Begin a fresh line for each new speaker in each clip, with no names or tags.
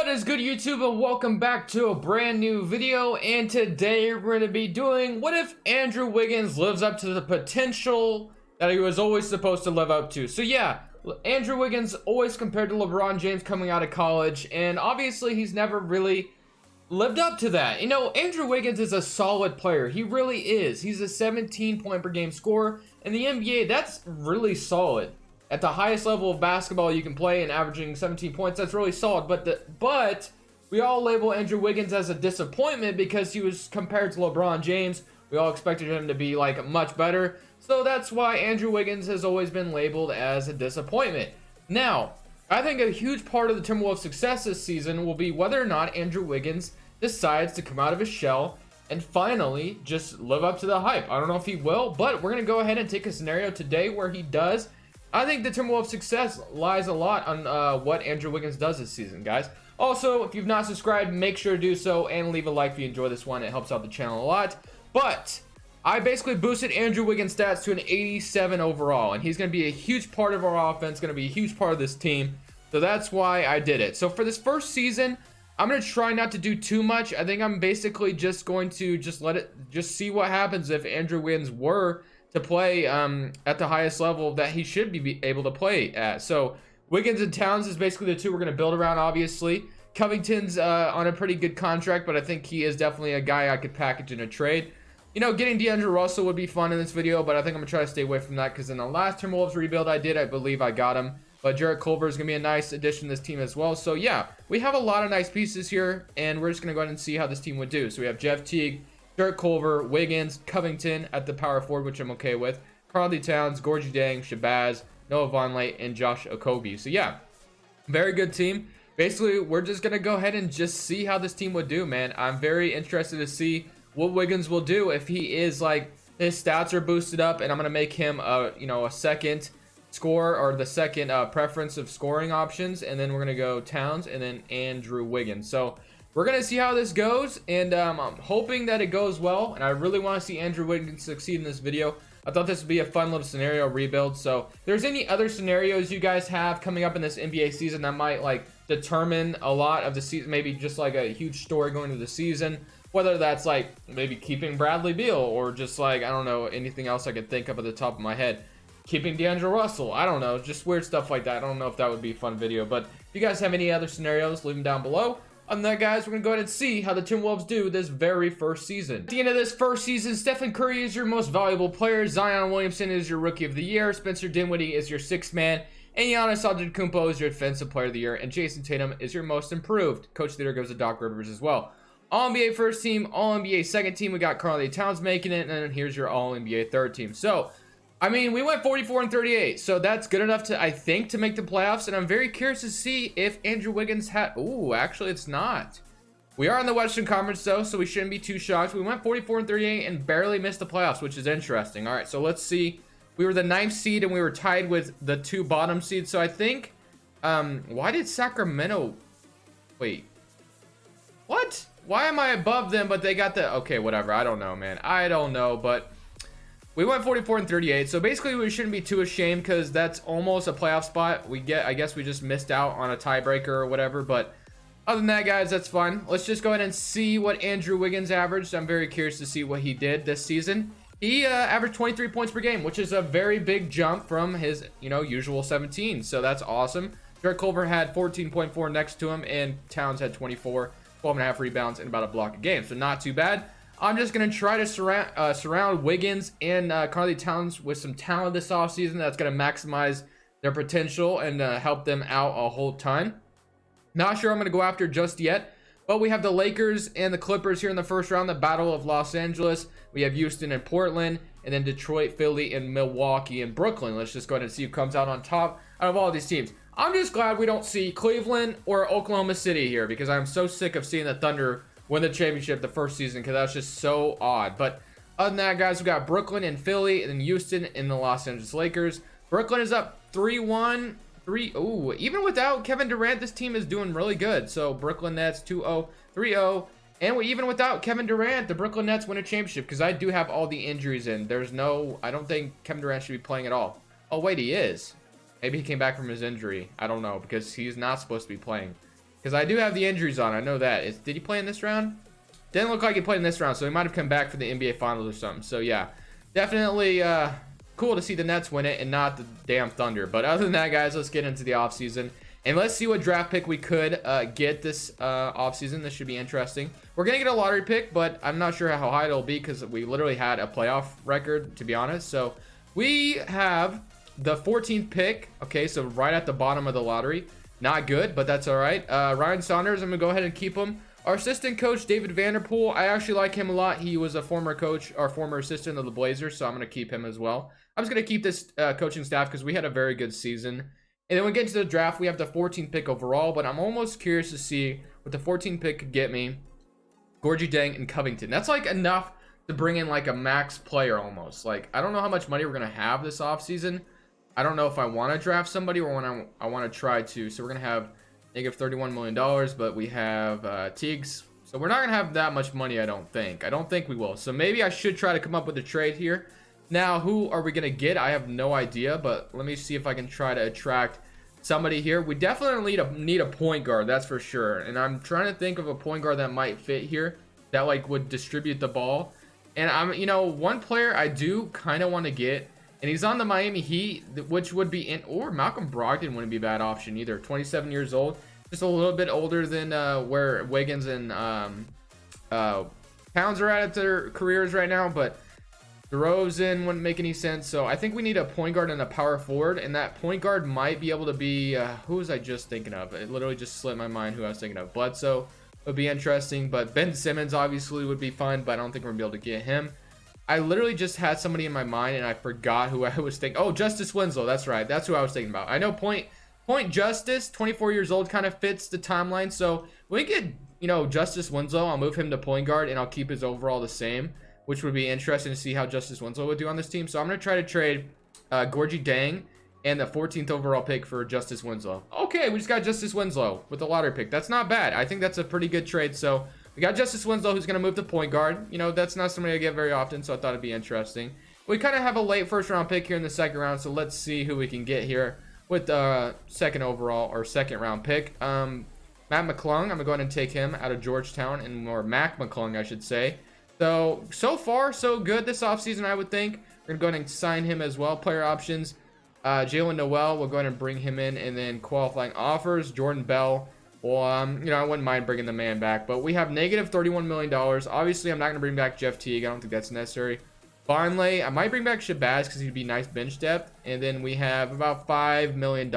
What is good, YouTube, and welcome back to a brand new video. And today we're going to be doing what if Andrew Wiggins lives up to the potential that he was always supposed to live up to. So yeah, Andrew Wiggins always compared to LeBron James coming out of college, and obviously he's never really lived up to that. You know, Andrew Wiggins is a solid player. He really is. He's a 17 point per game scorer in the NBA. That's really solid. At the highest level of basketball you can play and averaging 17 points, that's really solid. But we all label Andrew Wiggins as a disappointment because he was compared to LeBron James. We all expected him to be like much better. So that's why Andrew Wiggins has always been labeled as a disappointment. Now, I think a huge part of the Timberwolves' success this season will be whether or not Andrew Wiggins decides to come out of his shell and finally just live up to the hype. I don't know if he will, but we're going to go ahead and take a scenario today where he does. I think the Timberwolves' success lies a lot on what Andrew Wiggins does this season, guys. Also, if you've not subscribed, make sure to do so and leave a like if you enjoy this one. It helps out the channel a lot. But I basically boosted Andrew Wiggins' stats to an 87 overall, and he's going to be a huge part of our offense, going to be a huge part of this team. So that's why I did it. So for this first season, I'm going to try not to do too much. I think I'm basically just going to just see what happens if Andrew Wiggins were to play at the highest level that he should be able to play at. So Wiggins and Towns is basically the two we're going to build around, obviously. Covington's on a pretty good contract, but I think he is definitely a guy I could package in a trade. You know, getting D'Angelo Russell would be fun in this video, but I think I'm going to try to stay away from that because in the last Timberwolves rebuild I did, I believe I got him. But Jarrett Culver is going to be a nice addition to this team as well. So yeah, we have a lot of nice pieces here, and we're just going to go ahead and see how this team would do. So we have Jeff Teague, Jarrett Culver, Wiggins, Covington at the power forward, which I'm okay with. Karl-Anthony Towns, Gorgie Dang, Shabazz, Noah Vonleh, and Josh Okogie. So yeah, very good team. Basically, we're just going to go ahead and just see how this team would do, man. I'm very interested to see what Wiggins will do if he is like, his stats are boosted up, and I'm going to make him a second score or the second preference of scoring options. And then we're going to go Towns and then Andrew Wiggins. So we're going to see how this goes, and I'm hoping that it goes well, and I really want to see Andrew Wiggins succeed in this video. I thought this would be a fun little scenario rebuild. So if there's any other scenarios you guys have coming up in this NBA season that might like determine a lot of the season, maybe just like a huge story going into the season, whether that's like maybe keeping Bradley Beal or just like, I don't know, anything else I could think of at the top of my head. Keeping D'Angelo Russell, I don't know, just weird stuff like that. I don't know if that would be a fun video, but if you guys have any other scenarios, leave them down below. Other than that, guys, we're going to go ahead and see how the Timberwolves do this very first season. At the end of this first season, Stephen Curry is your most valuable player, Zion Williamson is your Rookie of the Year, Spencer Dinwiddie is your sixth man, and Giannis Antetokounmpo is your Defensive Player of the Year, and Jason Tatum is your most improved. Coach of the Year goes to Doc Rivers as well. All-NBA first team, All-NBA second team, we got Karl-Anthony Towns making it, and then here's your All-NBA third team. So, I mean, we went 44-38, so that's good enough to, I think, to make the playoffs, and I'm very curious to see if Andrew Wiggins had... Ooh, actually, it's not. We are in the Western Conference, though, so we shouldn't be too shocked. We went 44-38 and barely missed the playoffs, which is interesting. All right, so let's see. We were the 9th seed, and we were tied with the 2 bottom seeds, so I think... why did Sacramento... Wait. What? Why am I above them, but they got the... Okay, whatever. I don't know, man. I don't know, but... We went 44-38, so basically we shouldn't be too ashamed because that's almost a playoff spot. I guess we just missed out on a tiebreaker or whatever, but other than that, guys, that's fine. Let's just go ahead and see what Andrew Wiggins averaged. I'm very curious to see what he did this season. He averaged 23 points per game, which is a very big jump from his, usual 17, so that's awesome. Jarrett Culver had 14.4 next to him, and Towns had 24, 12.5 rebounds, and about a block a game, so not too bad. I'm just going to try to surround Wiggins and Karl-Anthony Towns with some talent this offseason that's going to maximize their potential and help them out a whole ton. Not sure I'm going to go after just yet, but we have the Lakers and the Clippers here in the first round, the Battle of Los Angeles. We have Houston and Portland, and then Detroit, Philly, and Milwaukee and Brooklyn. Let's just go ahead and see who comes out on top out of all these teams. I'm just glad we don't see Cleveland or Oklahoma City here because I'm so sick of seeing the Thunder win the championship the first season because that's just so odd. But other than that, guys, we got Brooklyn and Philly and then Houston and the Los Angeles Lakers. Brooklyn is up 3-1. Ooh, even without Kevin Durant, this team is doing really good. So Brooklyn Nets 2-0, 3-0. And even without Kevin Durant, the Brooklyn Nets win a championship because I do have all the injuries in. I don't think Kevin Durant should be playing at all. Oh, wait, he is. Maybe he came back from his injury. I don't know because he's not supposed to be playing. because I do have the injuries on. I know that. Did he play in this round? Didn't look like he played in this round, so he might have come back for the NBA Finals or something. So yeah, definitely cool to see the Nets win it and not the damn Thunder. But other than that, guys, let's get into the offseason. And let's see what draft pick we could get this offseason. This should be interesting. We're going to get a lottery pick, but I'm not sure how high it'll be because we literally had a playoff record, to be honest. So we have the 14th pick. Okay, so right at the bottom of the lottery. Not good, but that's all right. Ryan Saunders, I'm going to go ahead and keep him. Our assistant coach, David Vanderpool, I actually like him a lot. He was a former coach, or former assistant of the Blazers, so I'm going to keep him as well. I'm just going to keep this coaching staff because we had a very good season. And then when we get into the draft, we have the 14th pick overall, but I'm almost curious to see what the 14th pick could get me. Gorgie Deng and Covington. That's like enough to bring in like a max player almost. Like, I don't know how much money we're going to have this offseason. I don't know if I want to draft somebody or when I want to try to. So we're going to have negative $31 million, but we have Teagues. So we're not going to have that much money, I don't think. I don't think we will. So maybe I should try to come up with a trade here. Now, who are we going to get? I have no idea, but let me see if I can try to attract somebody here. We definitely need a point guard, that's for sure. And I'm trying to think of a point guard that might fit here, that like would distribute the ball. And you know, one player I do kind of want to get, and he's on the Miami Heat, which would be or Malcolm Brogdon wouldn't be a bad option either. 27 years old, just a little bit older than where Wiggins and Towns are at their careers right now, but DeRozan wouldn't make any sense. So I think we need a point guard and a power forward, and that point guard might be able to be who was I just thinking of? It literally just slipped my mind who I was thinking of. Bledsoe would be interesting, but Ben Simmons obviously would be fun, but I don't think we're gonna be able to get him. I literally just had somebody in my mind and I forgot who I was thinking. Oh, Justice Winslow. That's right. That's who I was thinking about. I know Point Justice, 24 years old, kind of fits the timeline. So when we get, you know, Justice Winslow, I'll move him to point guard and I'll keep his overall the same, which would be interesting to see how Justice Winslow would do on this team. So I'm going to try to trade Gorgie Deng and the 14th overall pick for Justice Winslow. Okay, we just got Justice Winslow with the lottery pick. That's not bad. I think that's a pretty good trade. So we got Justice Winslow, who's going to move to point guard. You know, that's not somebody I get very often, so I thought it'd be interesting. We kind of have a late first round pick here in the second round, so let's see who we can get here with the second overall or second round pick. Matt McClung, I'm going to go ahead and take him out of Georgetown, or Mac McClung, I should say. So far, so good this offseason, I would think. We're going to go ahead and sign him as well. Player options, Jalen Noel, we'll go ahead and bring him in, and then qualifying offers, Jordan Bell. Well, you know, I wouldn't mind bringing the man back, but we have negative $31 million. Obviously, I'm not going to bring back Jeff Teague. I don't think that's necessary. Barnley, I might bring back Shabazz because he'd be nice bench depth. And then we have about $5 million.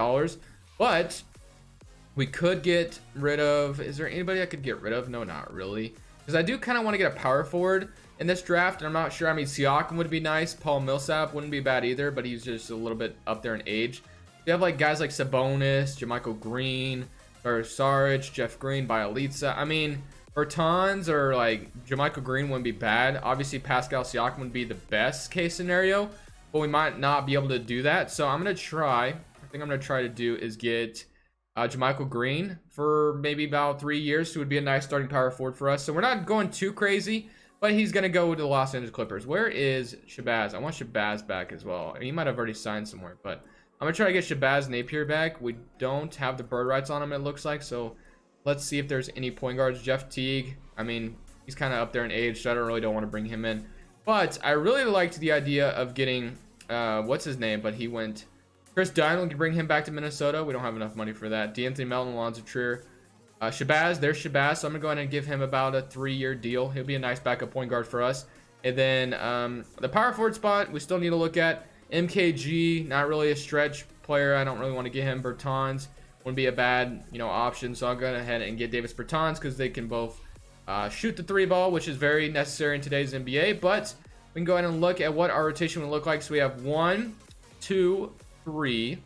But we could get rid of, is there anybody I could get rid of? No, not really. Because I do kind of want to get a power forward in this draft, and I'm not sure. I mean, Siakam would be nice. Paul Millsap wouldn't be bad either, but he's just a little bit up there in age. We have like guys like Sabonis, JaMychal Green, or Saric, Jeff Green, Bielitsa. I mean, Bertans or like JaMychal Green wouldn't be bad. Obviously, Pascal Siakam would be the best case scenario, but we might not be able to do that. So I'm going to try. I think I'm going to try to do is get JaMychal Green for maybe about 3 years. So it would be a nice starting power forward for us. So we're not going too crazy, but he's going to go to the Los Angeles Clippers. Where is Shabazz? I want Shabazz back as well. He might have already signed somewhere, but I'm going to try to get Shabazz Napier back. We don't have the bird rights on him, it looks like. So let's see if there's any point guards. Jeff Teague, I mean, he's kind of up there in age, so I don't want to bring him in. But I really liked the idea of getting, what's his name? But he went, Chris Dunn, we can bring him back to Minnesota. We don't have enough money for that. D'Anthony Melton, Alonzo Trier. Shabazz, there's Shabazz. So I'm going to go ahead and give him about a 3-year deal. He'll be a nice backup point guard for us. And then the power forward spot, we still need to look at. MKG, not really a stretch player. I don't really want to get him. Bertans wouldn't be a bad, you know, option. So I'll go ahead and get Davis Bertans because they can both shoot the 3 ball, which is very necessary in today's NBA. But we can go ahead and look at what our rotation would look like. So we have 1, 2, 3,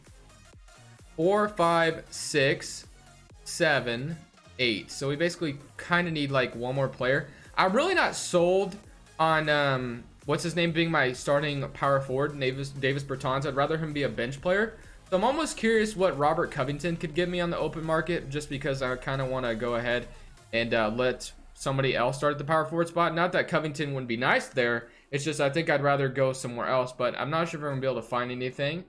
4, 5, 6, 7, 8. So we basically kind of need like one more player. I'm really not sold on what's his name being my starting power forward, Davis Bertans. I'd rather him be a bench player. So I'm almost curious what Robert Covington could give me on the open market, just because I kind of want to go ahead and let somebody else start at the power forward spot. Not that Covington wouldn't be nice there. It's just I think I'd rather go somewhere else, but I'm not sure if I'm going to be able to find anything.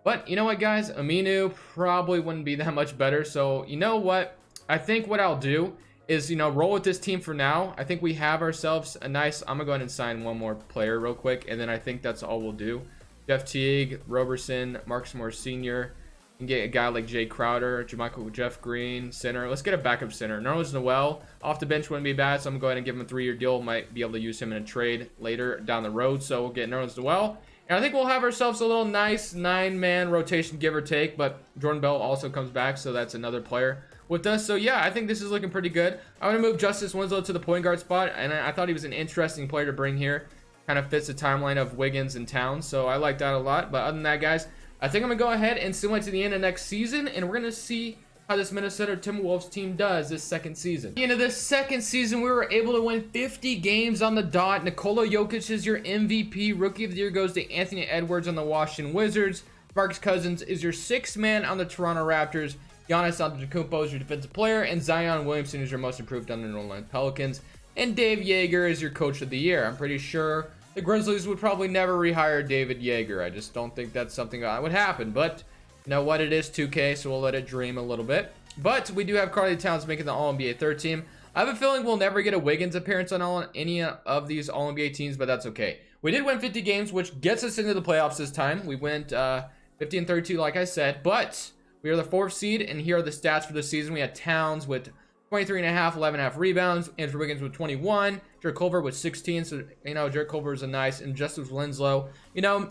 But you know what, guys? Aminu probably wouldn't be that much better. So you know what? I think what I'll do is, you know, roll with this team for now. I think we have ourselves a nice, I'm gonna go ahead and sign one more player real quick, and then I think that's all we'll do. Jeff Teague, Roberson, Marcus Morris Sr., and get a guy like Jay Crowder, Jeff Green, center. Let's get a backup center. Nerlens Noel off the bench wouldn't be bad, so I'm going to go ahead and give him a 3-year deal. Might be able to use him in a trade later down the road, so we'll get Nerlens Noel. And I think we'll have ourselves a little nice 9-man rotation, give or take, but Jordan Bell also comes back, so that's another player with us. So yeah, I think this is looking pretty good. I'm going to move Justice Winslow to the point guard spot, and I thought he was an interesting player to bring here. Kind of fits the timeline of Wiggins and Towns, so I like that a lot. But other than that, guys, I think I'm going to go ahead and simulate to the end of next season, and we're going to see how this Minnesota Timberwolves team does this second season. At the end of this second season, we were able to win 50 games on the dot. Nikola Jokic is your MVP. Rookie of the Year goes to Anthony Edwards on the Washington Wizards. Marcus Cousins is your 6th man on the Toronto Raptors. Giannis Antetokounmpo is your defensive player, and Zion Williamson is your most improved on the New Orleans Pelicans. And Dave Yeager is your Coach of the Year. I'm pretty sure the Grizzlies would probably never rehire David Yeager. I just don't think that's something that would happen. But you know what? It is 2K, so we'll let it dream a little bit. But we do have Karl Towns making the All-NBA third team. I have a feeling we'll never get a Wiggins appearance on any of these All-NBA teams, but that's okay. We did win 50 games, which gets us into the playoffs this time. We went 50-32, like I said. But we are the 4th seed, and here are the stats for the season. We had Towns with 23.5, 11.5 rebounds. Andrew Wiggins with 21. Jarrett Culver with 16. So, you know, Jarrett Culver is a nice. And Justice Winslow, you know,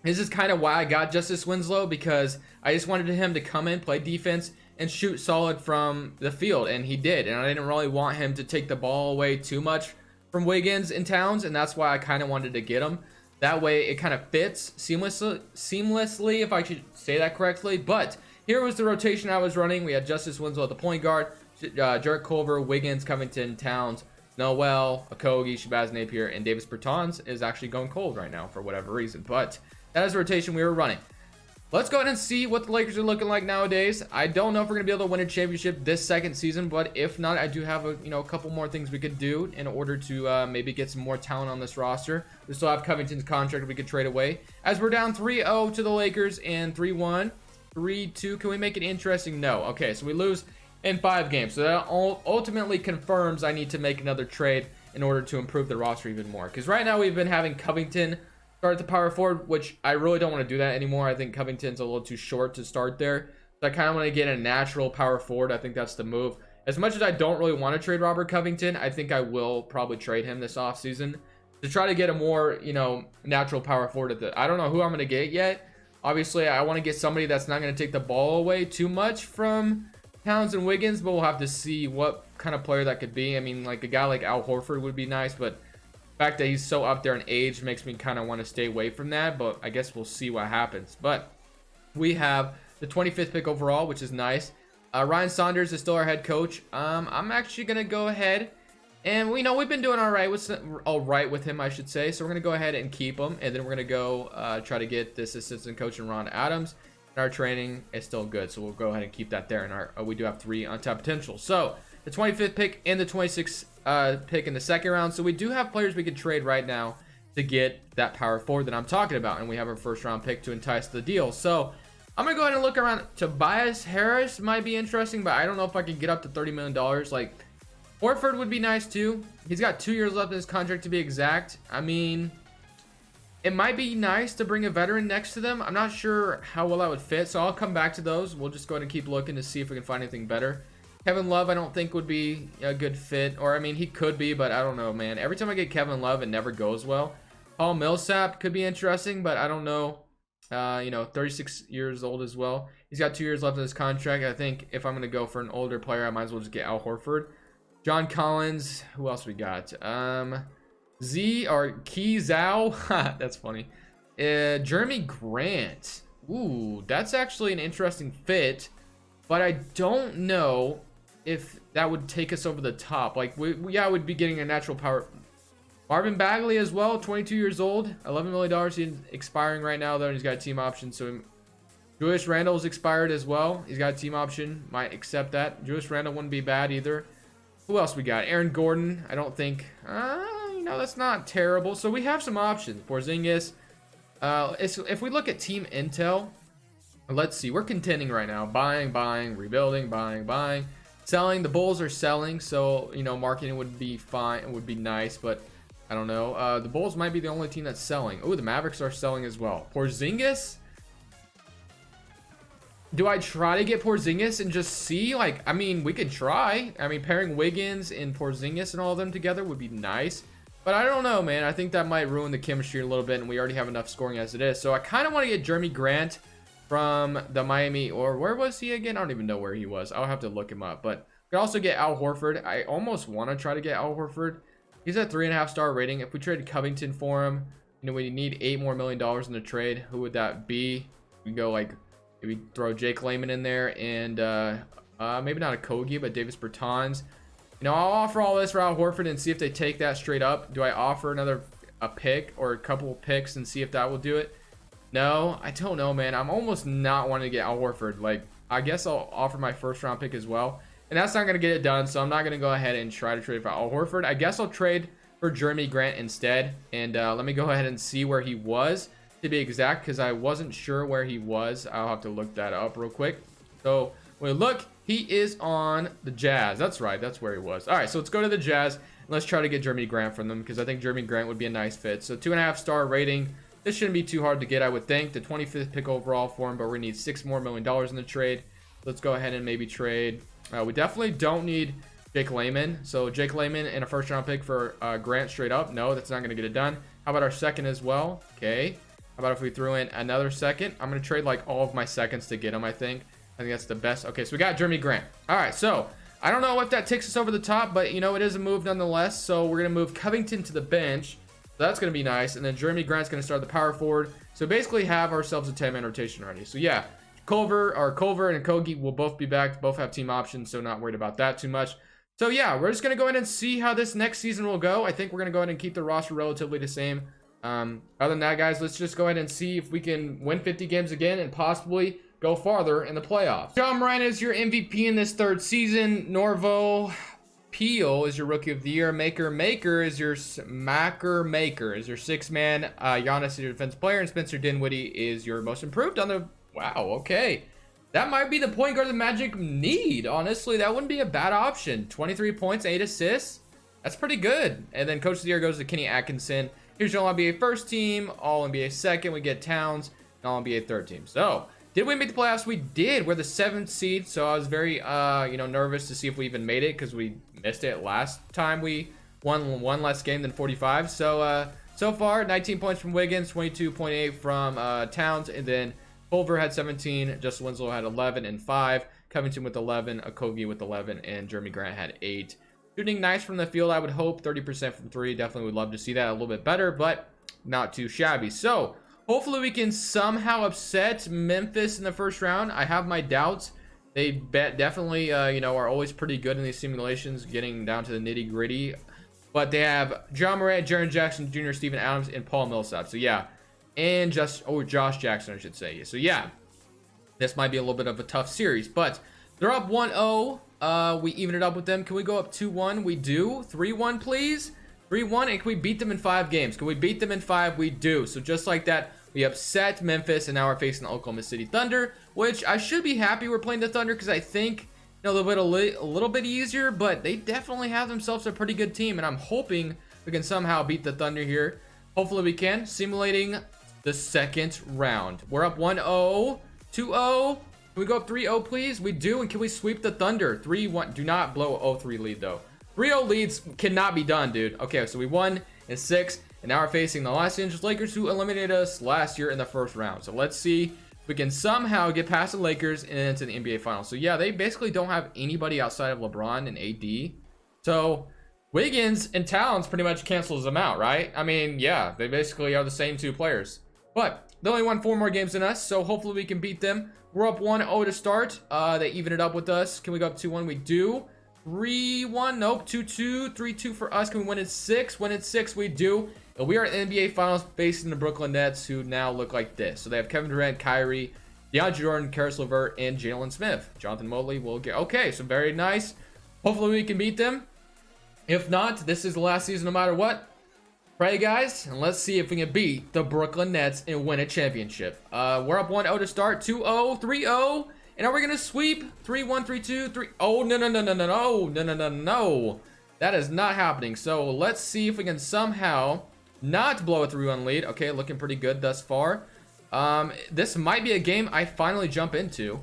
this is kind of why I got Justice Winslow, because I just wanted him to come in, play defense, and shoot solid from the field. And he did. And I didn't really want him to take the ball away too much from Wiggins and Towns. And that's why I kind of wanted to get him. That way it kind of fits seamlessly, if I should say that correctly. But here was the rotation I was running. We had Justice Winslow at the point guard. Jarrett Culver, Wiggins, Covington, Towns, Noel, Okogie, Shabazz Napier, and Davis Bertans is actually going cold right now for whatever reason. But that is the rotation we were running. Let's go ahead and see what the Lakers are looking like nowadays. I don't know if we're going to be able to win a championship this second season, but if not, I do have a couple more things we could do in order to maybe get some more talent on this roster. We still have Covington's contract we could trade away. As we're down 3-0 to the Lakers and 3-1, 3-2. Can we make it interesting? No. Okay, so we lose in 5 games. So that ultimately confirms I need to make another trade in order to improve the roster even more. Because right now we've been having Covington start at the power forward, which I really don't want to do that anymore. I think Covington's a little too short to start there. So I kind of want to get a natural power forward. I think that's the move. As much as I don't really want to trade Robert Covington, I think I will probably trade him this offseason to try to get a more, natural power forward. I don't know who I'm going to get yet. Obviously, I want to get somebody that's not going to take the ball away too much from Towns and Wiggins, but we'll have to see what kind of player that could be. I mean, like a guy like Al Horford would be nice, but the fact that he's so up there in age makes me kind of want to stay away from that, but I guess we'll see what happens. But we have the 25th pick overall, which is nice. Ryan Saunders is still our head coach. I'm actually going to go ahead and we've been doing all right with him, I should say. So we're going to go ahead and keep him, and then we're going to go try to get this assistant coach in Ron Adams. Our training is still good, so we'll go ahead and keep that there. And we do have 3 untapped potential. So the 25th pick and the 26th pick in the second round. So we do have players we could trade right now to get that power forward that I'm talking about, and we have our first round pick to entice the deal. So I'm gonna go ahead and look around. Tobias Harris might be interesting, but I don't know if I can get up to $30 million. Like Horford would be nice too. He's got 2 years left in his contract to be exact. I mean, it might be nice to bring a veteran next to them. I'm not sure how well that would fit, so I'll come back to those. We'll just go ahead and keep looking to see if we can find anything better. Kevin Love, I don't think would be a good fit. Or, I mean, he could be, but I don't know, man. Every time I get Kevin Love, it never goes well. Paul Millsap could be interesting, but I don't know. 36 years old as well. He's got 2 years left in his contract. I think if I'm going to go for an older player, I might as well just get Al Horford. John Collins. Who else we got? Key Zhao. That's funny. Jerami Grant. Ooh, that's actually an interesting fit, but I don't know if that would take us over the top. Like, we would be getting a natural power. Marvin Bagley as well, 22 years old, $11 million. He's expiring right now, though, and he's got a team option. So Julius Randle's expired as well. He's got a team option. Might accept that. Julius Randle wouldn't be bad either. Who else we got? Aaron Gordon. I don't think. That's not terrible. So we have some options. Porzingis. If we look at team intel, let's see. We're contending right now. Buying, rebuilding, buying. selling. The Bulls are selling, so you know, marketing would be fine. It would be nice, but I don't know. The Bulls might be the only team that's selling. Oh, the Mavericks are selling as well. Porzingis. Do I try to get Porzingis and just see? Like, I mean, we could try. I mean, pairing Wiggins and Porzingis and all of them together would be nice. But I don't know, man. I think that might ruin the chemistry a little bit, and we already have enough scoring as it is. So I kind of want to get Jerami Grant from the Miami, or where was he again? I don't even know where he was. I'll have to look him up. But we could also get Al Horford. I almost want to try to get Al Horford. He's at 3.5-star rating. If we traded Covington for him, you know, we need $8 more million in the trade. Who would that be? We go like, maybe throw Jake Layman in there, and maybe not a Kogi, but Davis Bertans. You know, I'll offer all this for Al Horford and see if they take that straight up. Do I offer a pick or a couple of picks and see if that will do it? No, I don't know, man. I'm almost not wanting to get Al Horford. Like, I guess I'll offer my first round pick as well. And that's not going to get it done, so I'm not going to go ahead and try to trade for Al Horford. I guess I'll trade for Jerami Grant instead. And let me go ahead and see where he was, to be exact, because I wasn't sure where he was. I'll have to look that up real quick. So when we look, he is on the Jazz. That's right. That's where he was. All right, so let's go to the Jazz. And let's try to get Jerami Grant from them, because I think Jerami Grant would be a nice fit. So 2.5-star rating. This shouldn't be too hard to get, I would think. The 25th pick overall for him, but we need $6 more million in the trade. Let's go ahead and maybe trade. We definitely don't need Jake Layman. So Jake Layman and a first-round pick for Grant straight up. No, that's not going to get it done. How about our second as well? Okay. How about if we threw in another second? I'm going to trade like all of my seconds to get him, I think. I think that's the best. Okay, so we got Jerami Grant. All right, so I don't know if that takes us over the top, but, you know, it is a move nonetheless. So we're going to move Covington to the bench. So that's going to be nice. And then Jerami Grant's going to start the power forward. So basically have ourselves a 10-man rotation already. So, yeah, Culver and Kogi will both be back. Both have team options, so not worried about that too much. So, yeah, we're just going to go ahead and see how this next season will go. I think we're going to go ahead and keep the roster relatively the same. Other than that, guys, let's just go ahead and see if we can win 50 games again and possibly go farther in the playoffs. Ja Morant is your MVP in this third season. Norvo Peel is your Rookie of the Year. Maker is your Maker is your sixth man. Giannis is your defensive player, and Spencer Dinwiddie is your most improved on the. Wow, okay. That might be the point guard the Magic need. Honestly, that wouldn't be a bad option. 23 points, 8 assists. That's pretty good. And then Coach of the Year goes to Kenny Atkinson. Here's your All-NBA first team, All-NBA second. We get Towns, and All-NBA third team. So, did we make the playoffs? We did. We're the 7th seed, so I was very, nervous to see if we even made it because we missed it last time we won one less game than 45. So, so far, 19 points from Wiggins, 22.8 from Towns, and then Culver had 17, Justin Winslow had 11 and 5, Covington with 11, Okogie with 11, and Jerami Grant had 8. Shooting nice from the field, I would hope. 30% from 3. Definitely would love to see that a little bit better, but not too shabby. So, hopefully we can somehow upset Memphis in the first round. I have my doubts. They definitely, are always pretty good in these simulations, getting down to the nitty-gritty. But they have Ja Morant, Jaren Jackson Jr., Steven Adams, and Paul Millsap. So, yeah. And Josh Jackson, I should say. So, yeah. This might be a little bit of a tough series, but they're up 1-0. We even it up with them. Can we go up 2-1? We do. 3-1, please. 3-1, and can we beat them in 5 games? Can we beat them in 5? We do. So just like that, we upset Memphis, and now we're facing the Oklahoma City Thunder, which I should be happy we're playing the Thunder because I think a little bit easier, but they definitely have themselves a pretty good team, and I'm hoping we can somehow beat the Thunder here. Hopefully we can. Simulating the second round. We're up 1-0, 2-0. Can we go up 3-0, please? We do, and can we sweep the Thunder? 3-1. Do not blow a 0-3 lead, though. 3-0 leads cannot be done, dude. Okay, so we won in 6, and now we're facing the Los Angeles Lakers, who eliminated us last year in the first round. So let's see if we can somehow get past the Lakers and into the NBA Finals. So, yeah, they basically don't have anybody outside of LeBron and AD. So, Wiggins and Towns pretty much cancels them out, right? I mean, yeah, they basically are the same 2 players. But they only won 4 more games than us, so hopefully we can beat them. We're up 1-0 to start. They even it up with us. Can we go up 2-1? We do. 3-1. Nope. 2-2. 3-2 for us. Can we win in 6? Win in 6. We do. And we are in the NBA Finals facing the Brooklyn Nets, who now look like this. So they have Kevin Durant, Kyrie, DeAndre Jordan, Karis LeVert, and Jalen Smith. Jonathan Mobley will get. Okay, so very nice. Hopefully we can beat them. If not, this is the last season no matter what. Pray, guys, and let's see if we can beat the Brooklyn Nets and win a championship. We're up 1-0 to start, 2-0, 3-0, And are we gonna sweep? 3-1, 3-2, 3. Oh, no, no, no, no, no, no, no, no, no, no. That is not happening. So let's see if we can somehow not blow a 3-1 lead. Okay, looking pretty good thus far. This might be a game I finally jump into.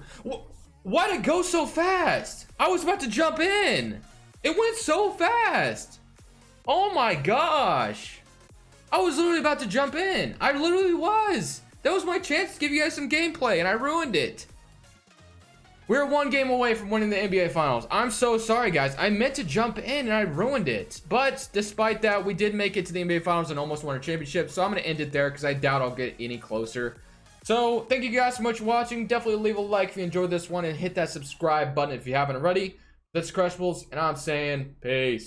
Why'd it go so fast? I was about to jump in. It went so fast. Oh my gosh. I was literally about to jump in. I literally was. That was my chance to give you guys some gameplay, and I ruined it. We're 1 game away from winning the NBA Finals. I'm so sorry, guys. I meant to jump in, and I ruined it. But despite that, we did make it to the NBA Finals and almost won a championship. So I'm going to end it there because I doubt I'll get any closer. So thank you guys so much for watching. Definitely leave a like if you enjoyed this one, and hit that subscribe button if you haven't already. That's Crushables, and I'm saying peace.